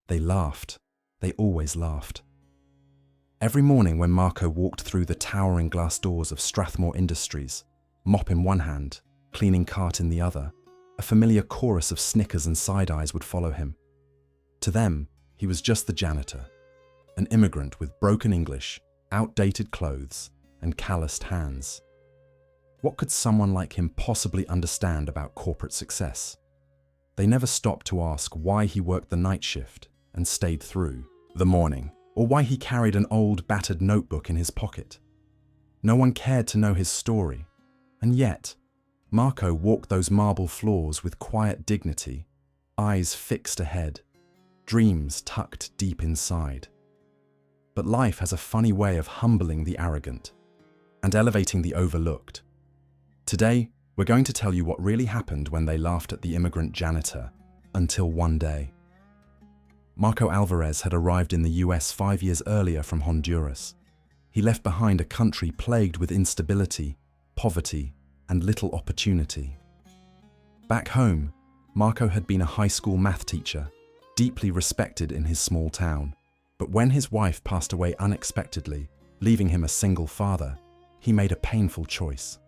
They laughed. They always laughed. Every morning when Marco walked through the towering glass doors of Strathmore Industries, mop in one hand, cleaning cart in the other, a familiar chorus of snickers and side-eyes would follow him. To them, he was just the janitor, an immigrant with broken English, outdated clothes, and calloused hands. What could someone like him possibly understand about corporate success? They never stopped to ask why he worked the night shift and stayed through the morning, or why he carried an old, battered notebook in his pocket. No one cared to know his story, and yet, Marco walked those marble floors with quiet dignity, eyes fixed ahead, dreams tucked deep inside. But life has a funny way of humbling the arrogant and elevating the overlooked. Today, we're going to tell you what really happened when they laughed at the immigrant janitor, until one day. Marco Alvarez had arrived in the US 5 years earlier from Honduras. He left behind a country plagued with instability, poverty, and little opportunity. Back home, Marco had been a high school math teacher, deeply respected in his small town. But when his wife passed away unexpectedly, leaving him a single father, he made a painful choice: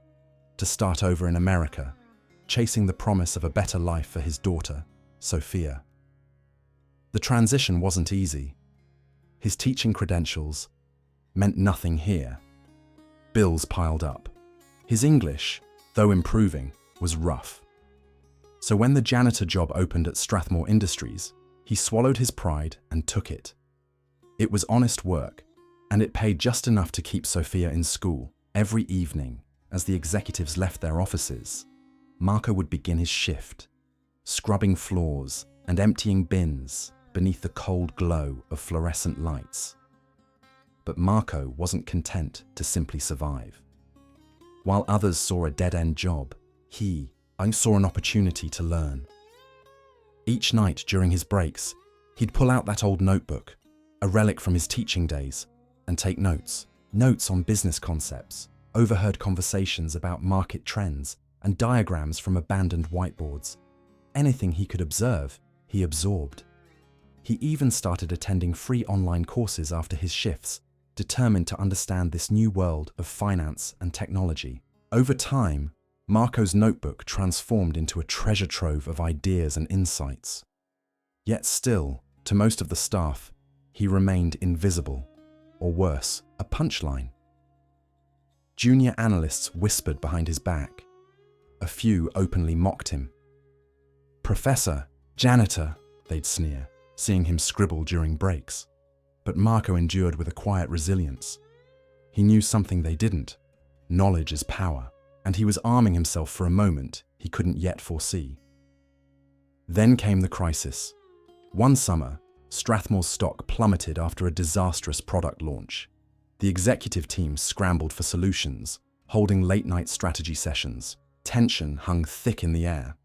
to start over in America, chasing the promise of a better life for his daughter, Sophia. The transition wasn't easy. His teaching credentials meant nothing here. Bills piled up. His English, though improving, was rough. So when the janitor job opened at Strathmore Industries, he swallowed his pride and took it. It was honest work, and it paid just enough to keep Sophia in school. Every evening, as the executives left their offices, Marco would begin his shift, scrubbing floors and emptying bins beneath the cold glow of fluorescent lights. But Marco wasn't content to simply survive. While others saw a dead-end job, I saw an opportunity to learn. Each night during his breaks, he'd pull out that old notebook, a relic from his teaching days, and take notes on business concepts, overheard conversations about market trends, and diagrams from abandoned whiteboards. Anything he could observe, he absorbed. He even started attending free online courses after his shifts, determined to understand this new world of finance and technology. Over time, Marco's notebook transformed into a treasure trove of ideas and insights. Yet still, to most of the staff, he remained invisible, or worse, a punchline. Junior analysts whispered behind his back. A few openly mocked him. "Professor, janitor," they'd sneer, seeing him scribble during breaks. But Marco endured with a quiet resilience. He knew something they didn't. Knowledge is power, and he was arming himself for a moment he couldn't yet foresee. Then came the crisis. One summer, Strathmore's stock plummeted after a disastrous product launch. The executive team scrambled for solutions, holding late-night strategy sessions. Tension hung thick in the air.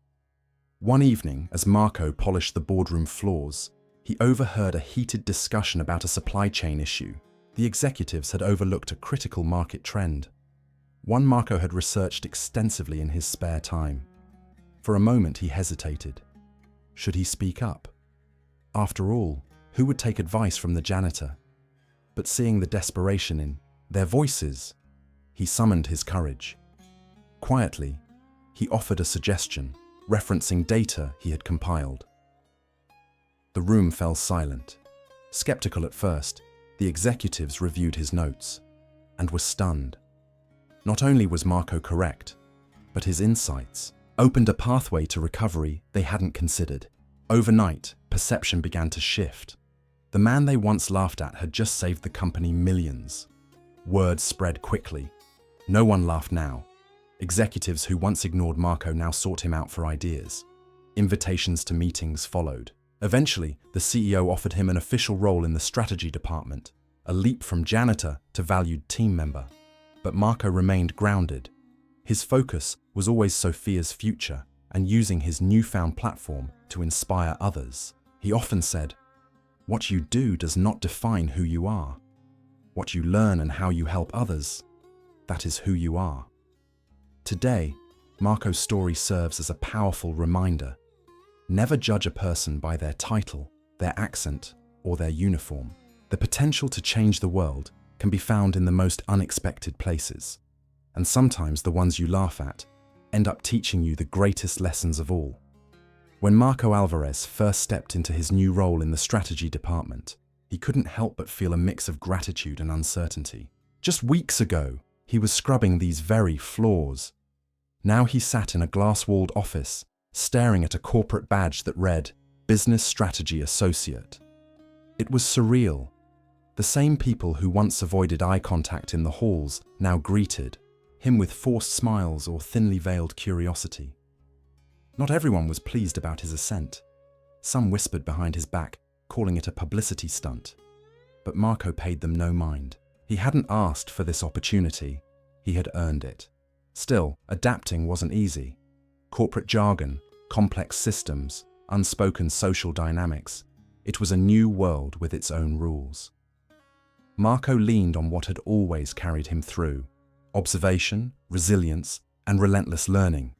One evening, as Marco polished the boardroom floors, he overheard a heated discussion about a supply chain issue. The executives had overlooked a critical market trend, one Marco had researched extensively in his spare time. For a moment he hesitated. Should he speak up? After all, who would take advice from the janitor? But seeing the desperation in their voices, he summoned his courage. Quietly, he offered a suggestion, referencing data he had compiled. The room fell silent. Skeptical at first, the executives reviewed his notes and were stunned. Not only was Marco correct, but his insights opened a pathway to recovery they hadn't considered. Overnight, perception began to shift. The man they once laughed at had just saved the company millions. Word spread quickly. No one laughed now. Executives who once ignored Marco now sought him out for ideas. Invitations to meetings followed. Eventually, the CEO offered him an official role in the strategy department, a leap from janitor to valued team member. But Marco remained grounded. His focus was always Sophia's future and using his newfound platform to inspire others. He often said, "What you do does not define who you are. What you learn and how you help others, that is who you are." Today, Marco's story serves as a powerful reminder. Never judge a person by their title, their accent, or their uniform. The potential to change the world can be found in the most unexpected places, and sometimes the ones you laugh at end up teaching you the greatest lessons of all. When Marco Alvarez first stepped into his new role in the strategy department, he couldn't help but feel a mix of gratitude and uncertainty. Just weeks ago, he was scrubbing these very floors. Now he sat in a glass-walled office, staring at a corporate badge that read, Business Strategy Associate. It was surreal. The same people who once avoided eye contact in the halls now greeted him with forced smiles or thinly veiled curiosity. Not everyone was pleased about his ascent. Some whispered behind his back, calling it a publicity stunt. But Marco paid them no mind. He hadn't asked for this opportunity. He had earned it. Still, adapting wasn't easy. Corporate jargon, complex systems, unspoken social dynamics. It was a new world with its own rules. Marco leaned on what had always carried him through: observation, resilience, and relentless learning.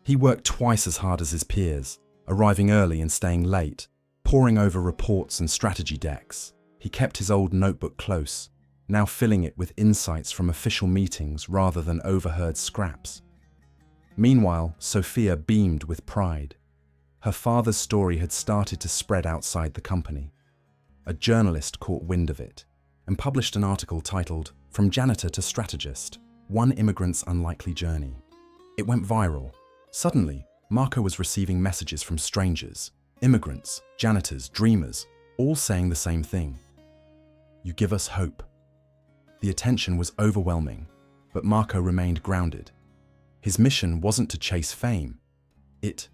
He worked twice as hard as his peers, arriving early and staying late, poring over reports and strategy decks. He kept his old notebook close, now filling it with insights from official meetings rather than overheard scraps. Meanwhile, Sophia beamed with pride. Her father's story had started to spread outside the company. A journalist caught wind of it and published an article titled, From Janitor to Strategist, One Immigrant's Unlikely Journey. It went viral. Suddenly, Marco was receiving messages from strangers, immigrants, janitors, dreamers, all saying the same thing. You give us hope. The attention was overwhelming, but Marco remained grounded. His mission wasn't to chase fame. It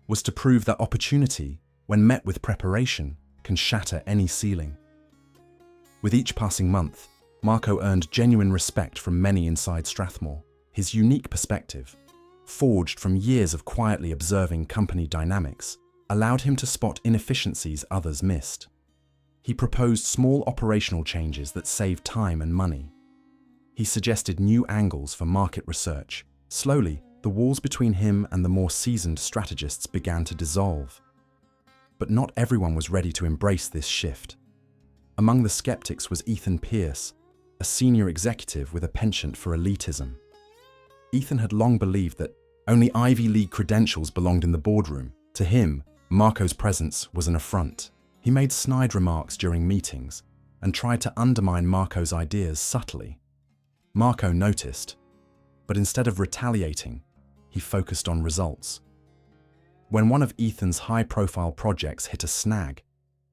was to prove that opportunity, when met with preparation, can shatter any ceiling. With each passing month, Marco earned genuine respect from many inside Strathmore. His unique perspective, forged from years of quietly observing company dynamics, allowed him to spot inefficiencies others missed. He proposed small operational changes that saved time and money. He suggested new angles for market research. Slowly, the walls between him and the more seasoned strategists began to dissolve. But not everyone was ready to embrace this shift. Among the skeptics was Ethan Pierce, a senior executive with a penchant for elitism. Ethan had long believed that only Ivy League credentials belonged in the boardroom. To him, Marco's presence was an affront. He made snide remarks during meetings and tried to undermine Marco's ideas subtly. Marco noticed, but instead of retaliating, he focused on results. When one of Ethan's high-profile projects hit a snag,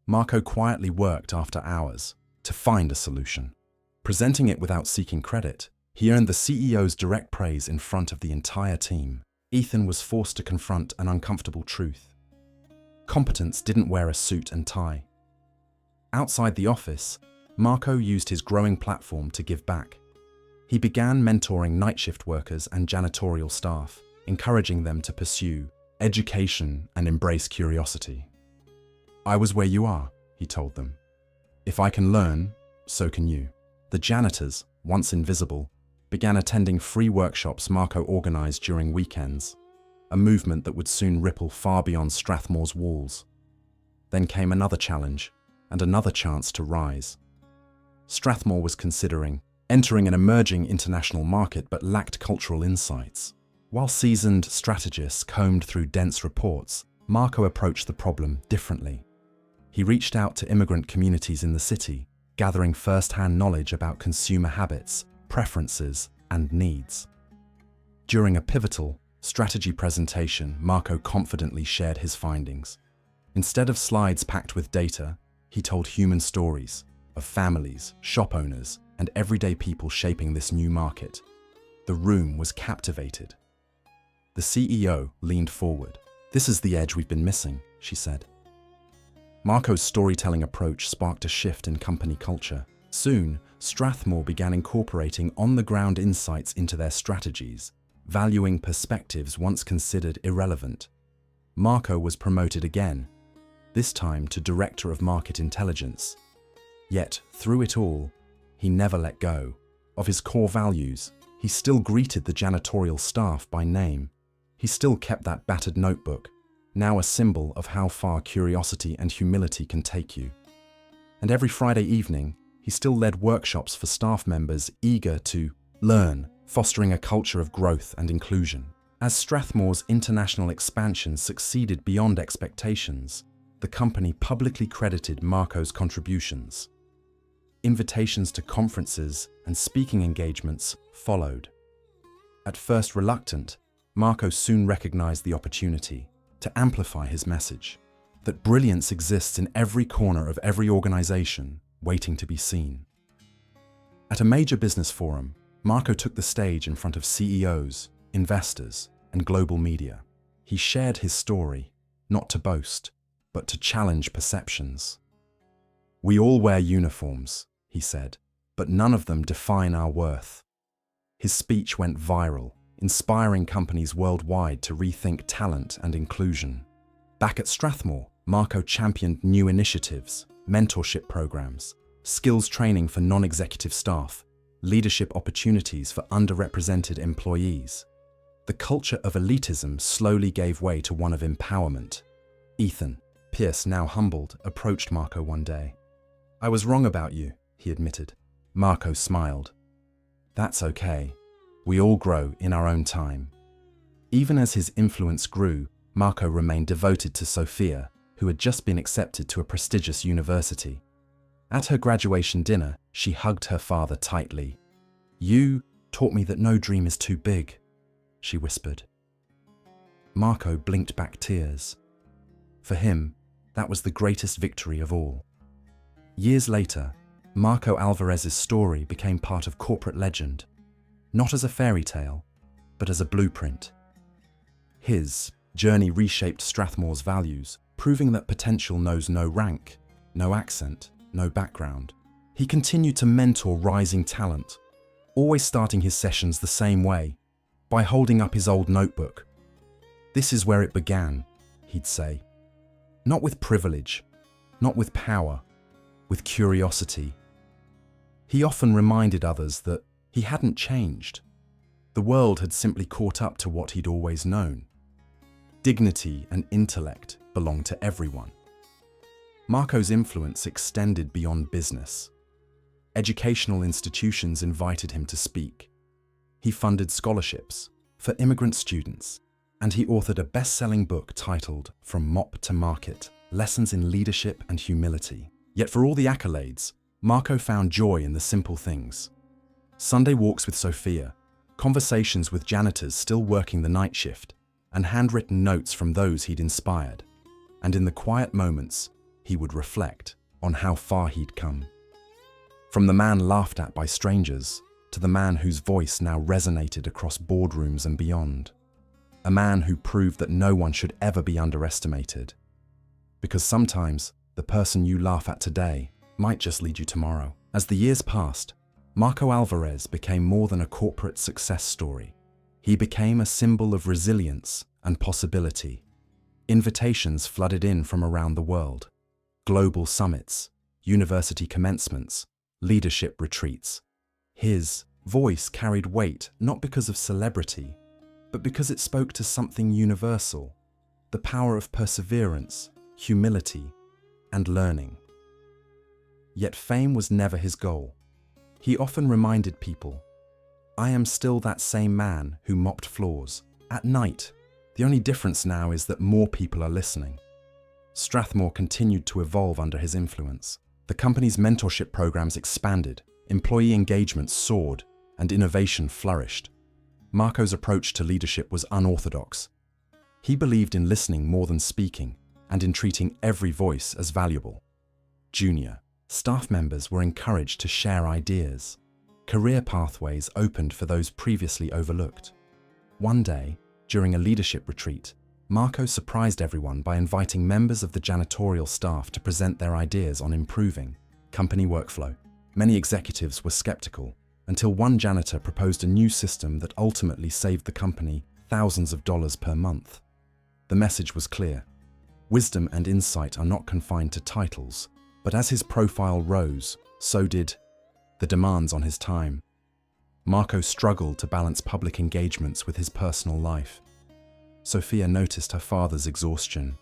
Marco quietly worked after hours to find a solution. Presenting it without seeking credit, he earned the CEO's direct praise in front of the entire team. Ethan was forced to confront an uncomfortable truth. Competence didn't wear a suit and tie. Outside the office, Marco used his growing platform to give back. He began mentoring night shift workers and janitorial staff, encouraging them to pursue education and embrace curiosity. I was where you are, he told them. If I can learn, so can you. The janitors, once invisible, began attending free workshops Marco organized during weekends, a movement that would soon ripple far beyond Strathmore's walls. Then came another challenge and another chance to rise. Strathmore was considering entering an emerging international market but lacked cultural insights. While seasoned strategists combed through dense reports, Marco approached the problem differently. He reached out to immigrant communities in the city, gathering first-hand knowledge about consumer habits, preferences, and needs. During a pivotal strategy presentation, Marco confidently shared his findings. Instead of slides packed with data, he told human stories of families, shop owners, and everyday people shaping this new market. The room was captivated. The CEO leaned forward. "This is the edge we've been missing," she said. Marco's storytelling approach sparked a shift in company culture. Soon, Strathmore began incorporating on-the-ground insights into their strategies, valuing perspectives once considered irrelevant. Marco was promoted again, this time to Director of Market Intelligence. Yet, through it all, he never let go of his core values. He still greeted the janitorial staff by name. He still kept that battered notebook, now a symbol of how far curiosity and humility can take you. And every Friday evening, he still led workshops for staff members eager to learn, fostering a culture of growth and inclusion. As Strathmore's international expansion succeeded beyond expectations, the company publicly credited Marco's contributions. Invitations to conferences and speaking engagements followed. At first reluctant, Marco soon recognized the opportunity to amplify his message, that brilliance exists in every corner of every organization waiting to be seen. At a major business forum, Marco took the stage in front of CEOs, investors, and global media. He shared his story, not to boast, but to challenge perceptions. "We all wear uniforms," he said, "but none of them define our worth." His speech went viral, inspiring companies worldwide to rethink talent and inclusion. Back at Strathmore, Marco championed new initiatives, mentorship programs, skills training for non-executive staff, leadership opportunities for underrepresented employees. The culture of elitism slowly gave way to one of empowerment. Ethan, Pierce, now humbled, approached Marco one day. "I was wrong about you," he admitted. Marco smiled. "That's okay. We all grow in our own time." Even as his influence grew, Marco remained devoted to Sophia, who had just been accepted to a prestigious university. At her graduation dinner, she hugged her father tightly. "You taught me that no dream is too big," she whispered. Marco blinked back tears. For him, that was the greatest victory of all. Years later, Marco Alvarez's story became part of corporate legend, not as a fairy tale, but as a blueprint. His journey reshaped Strathmore's values, proving that potential knows no rank, no accent, no background. He continued to mentor rising talent, always starting his sessions the same way, by holding up his old notebook. "This is where it began," he'd say. Not with privilege, not with power, with curiosity. He often reminded others that he hadn't changed. The world had simply caught up to what he'd always known. Dignity and intellect belonged to everyone. Marco's influence extended beyond business. Educational institutions invited him to speak. He funded scholarships for immigrant students, and he authored a best-selling book titled From Mop to Market: Lessons in Leadership and Humility. Yet for all the accolades, Marco found joy in the simple things. Sunday walks with Sophia, conversations with janitors still working the night shift, and handwritten notes from those he'd inspired. And in the quiet moments, he would reflect on how far he'd come. From the man laughed at by strangers to the man whose voice now resonated across boardrooms and beyond. A man who proved that no one should ever be underestimated. Because sometimes the person you laugh at today might just lead you tomorrow. As the years passed, Marco Alvarez became more than a corporate success story. He became a symbol of resilience and possibility. Invitations flooded in from around the world. Global summits, university commencements, leadership retreats. His voice carried weight not because of celebrity, but because it spoke to something universal: the power of perseverance, humility, and learning. Yet fame was never his goal. He often reminded people, "I am still that same man who mopped floors at night. The only difference now is that more people are listening." Strathmore continued to evolve under his influence. The company's mentorship programs expanded, employee engagement soared, and innovation flourished. Marco's approach to leadership was unorthodox. He believed in listening more than speaking, and in treating every voice as valuable. Junior staff members were encouraged to share ideas. Career pathways opened for those previously overlooked. One day, during a leadership retreat, Marco surprised everyone by inviting members of the janitorial staff to present their ideas on improving company workflow. Many executives were skeptical, until one janitor proposed a new system that ultimately saved the company thousands of dollars per month. The message was clear. Wisdom and insight are not confined to titles, but as his profile rose, so did the demands on his time. Marco struggled to balance public engagements with his personal life. Sophia noticed her father's exhaustion.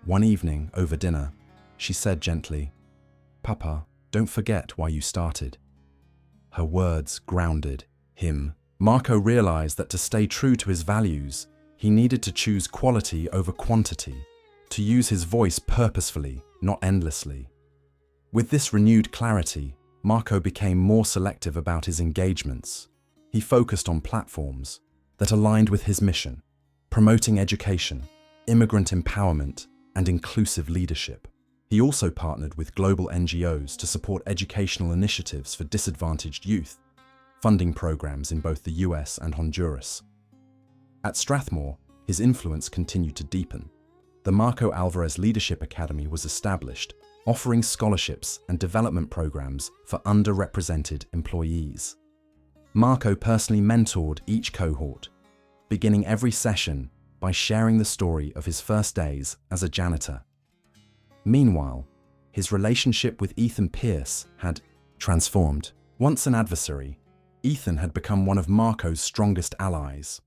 One evening, over dinner, she said gently, "Papa, don't forget why you started." Her words grounded him. Marco realized that to stay true to his values, he needed to choose quality over quantity, to use his voice purposefully, not endlessly. With this renewed clarity, Marco became more selective about his engagements. He focused on platforms that aligned with his mission, promoting education, immigrant empowerment, and inclusive leadership. He also partnered with global NGOs to support educational initiatives for disadvantaged youth, funding programs in both the US and Honduras. At Strathmore, his influence continued to deepen. The Marco Alvarez Leadership Academy was established, offering scholarships and development programs for underrepresented employees. Marco personally mentored each cohort, beginning every session by sharing the story of his first days as a janitor. Meanwhile, his relationship with Ethan Pierce had transformed. Once an adversary, Ethan had become one of Marco's strongest allies.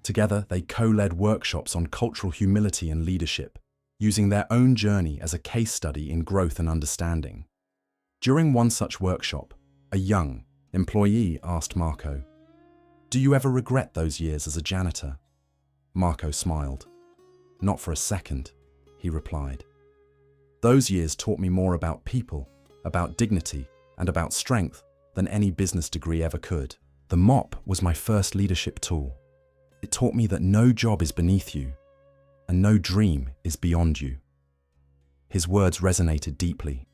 Together, they co-led workshops on cultural humility and leadership, using their own journey as a case study in growth and understanding. During one such workshop, a young employee asked Marco, "Do you ever regret those years as a janitor?" Marco smiled. "Not for a second," he replied. "Those years taught me more about people, about dignity, and about strength than any business degree ever could. The mop was my first leadership tool. It taught me that no job is beneath you, and no dream is beyond you." His words resonated deeply.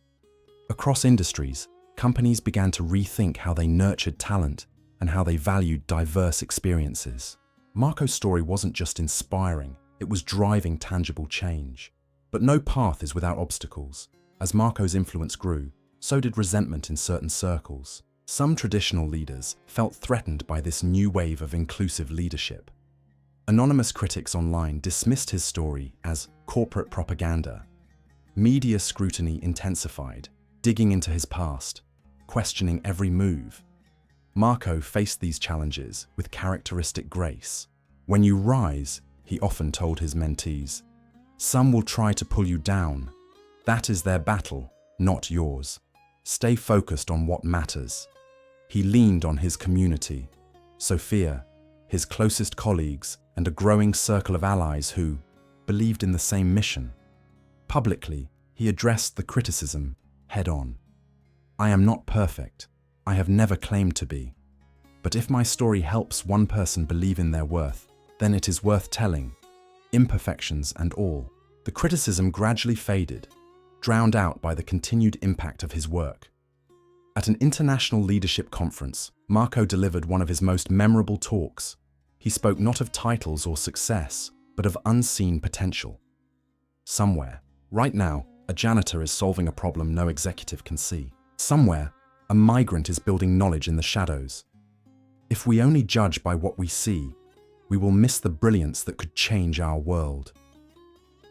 Across industries, companies began to rethink how they nurtured talent and how they valued diverse experiences. Marco's story wasn't just inspiring, it was driving tangible change. But no path is without obstacles. As Marco's influence grew, so did resentment in certain circles. Some traditional leaders felt threatened by this new wave of inclusive leadership. Anonymous critics online dismissed his story as corporate propaganda. Media scrutiny intensified, digging into his past, questioning every move. Marco faced these challenges with characteristic grace. "When you rise," he often told his mentees, "some will try to pull you down. That is their battle, not yours. Stay focused on what matters." He leaned on his community, Sophia, his closest colleagues, and a growing circle of allies who believed in the same mission. Publicly, he addressed the criticism head-on. "I am not perfect. I have never claimed to be. But if my story helps one person believe in their worth, then it is worth telling, imperfections and all." The criticism gradually faded, drowned out by the continued impact of his work. At an international leadership conference, Marco delivered one of his most memorable talks. He spoke not of titles or success, but of unseen potential. Somewhere, right now, a janitor is solving a problem no executive can see. Somewhere, a migrant is building knowledge in the shadows. If we only judge by what we see, we will miss the brilliance that could change our world.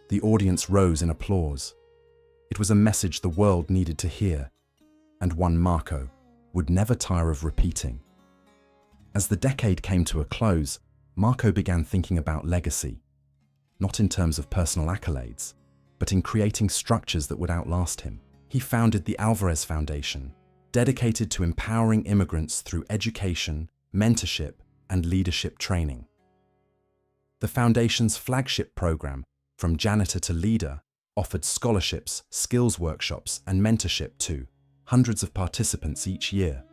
The audience rose in applause. It was a message the world needed to hear, and one Marco would never tire of repeating. As the decade came to a close, Marco began thinking about legacy, not in terms of personal accolades, but in creating structures that would outlast him. He founded the Alvarez Foundation, dedicated to empowering immigrants through education, mentorship, and leadership training. The foundation's flagship program, From Janitor to Leader, offered scholarships, skills workshops, and mentorship to hundreds of participants each year.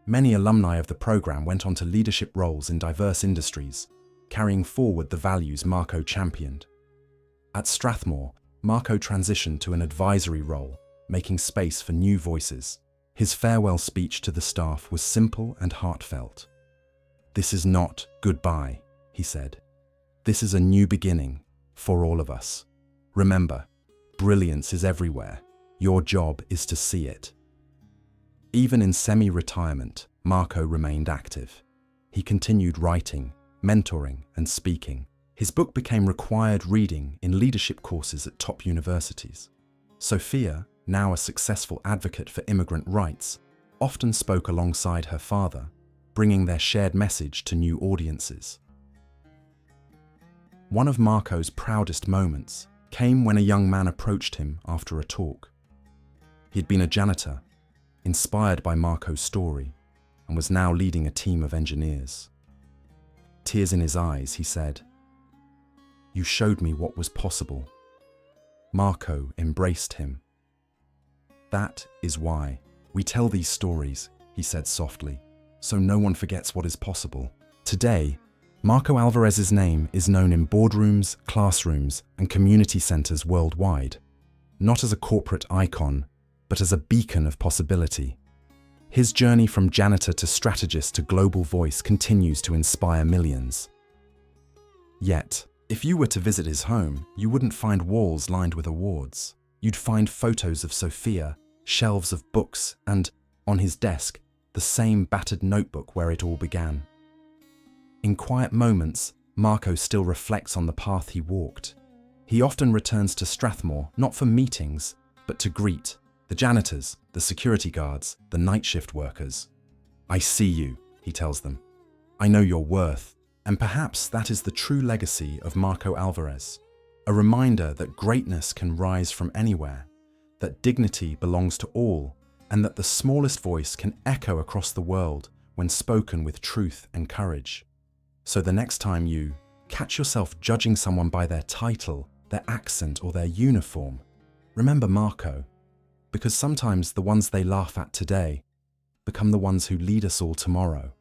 Many alumni of the program went on to leadership roles in diverse industries, carrying forward the values Marco championed. At Strathmore, Marco transitioned to an advisory role, making space for new voices. His farewell speech to the staff was simple and heartfelt. "This is not goodbye," he said. "This is a new beginning for all of us. Remember, brilliance is everywhere. Your job is to see it." Even in semi-retirement, Marco remained active. He continued writing, mentoring, and speaking. His book became required reading in leadership courses at top universities. Sophia, now a successful advocate for immigrant rights, often spoke alongside her father, bringing their shared message to new audiences. One of Marco's proudest moments came when a young man approached him after a talk. He'd been a janitor, inspired by Marco's story, and was now leading a team of engineers. Tears in his eyes, he said, "You showed me what was possible." Marco embraced him. "That is why we tell these stories," he said softly, "so no one forgets what is possible." Today, Marco Alvarez's name is known in boardrooms, classrooms, and community centers worldwide, not as a corporate icon, but as a beacon of possibility. His journey from janitor to strategist to global voice continues to inspire millions. Yet, if you were to visit his home, you wouldn't find walls lined with awards. You'd find photos of Sophia, shelves of books, and, on his desk, the same battered notebook where it all began. In quiet moments, Marco still reflects on the path he walked. He often returns to Strathmore not for meetings, but to greet the janitors, the security guards, the night shift workers. "I see you," he tells them. "I know your worth." And perhaps that is the true legacy of Marco Alvarez, a reminder that greatness can rise from anywhere, that dignity belongs to all, and that the smallest voice can echo across the world when spoken with truth and courage. So the next time you catch yourself judging someone by their title, their accent, or their uniform, remember Marco, because sometimes the ones they laugh at today become the ones who lead us all tomorrow.